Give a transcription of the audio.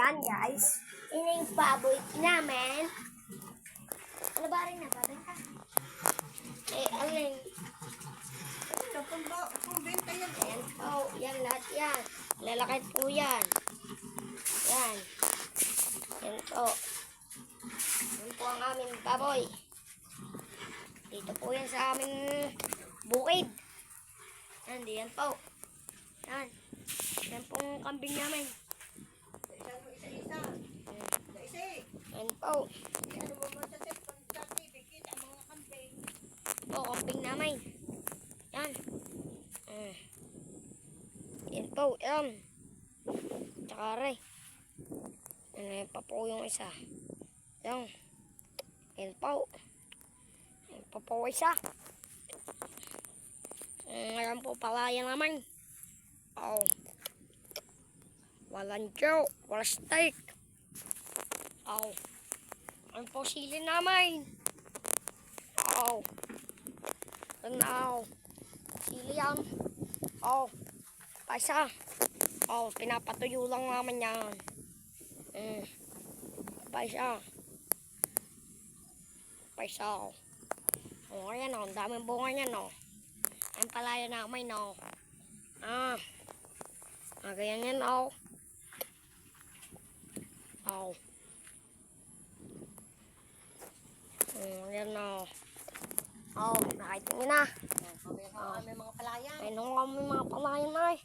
Yan, guys. Yun yung baboy namin. Ano ba rin na? Babenta? Alin? Benta yan. Ayan po. Yan, lahat yan. Lalaki po yan. Yan. Yan po. Yan po ang aming baboy. Dito po yan sa aming bukid. Yan, diyan po. Yan. Yan pong kambing namin. Isa-isa. Isa. Yan po. Ano mo sa certificate ang mga kambing. Po, kambing namin. Yan. Yan po, yan. Tsaka rin. Yan pa po yung isa. Yan. Yan po. Yan pa po isa. Ngayon po pala yan naman. Oh. Walang joke. Walang steak. Oh. Yan po sili namin. Oh. Now. Sili yan. Oh. Paisa. Oh, pinapatuyo lang naman yan. Paisa. Paisa. Oh, ayan o. Ang daming bunga niyan o. Ang palaya namin o. Ganyan yan o. Oh. Ayan o. Oh, nakita nyo na. May mga palayan. Ayun ang mga palayan na eh.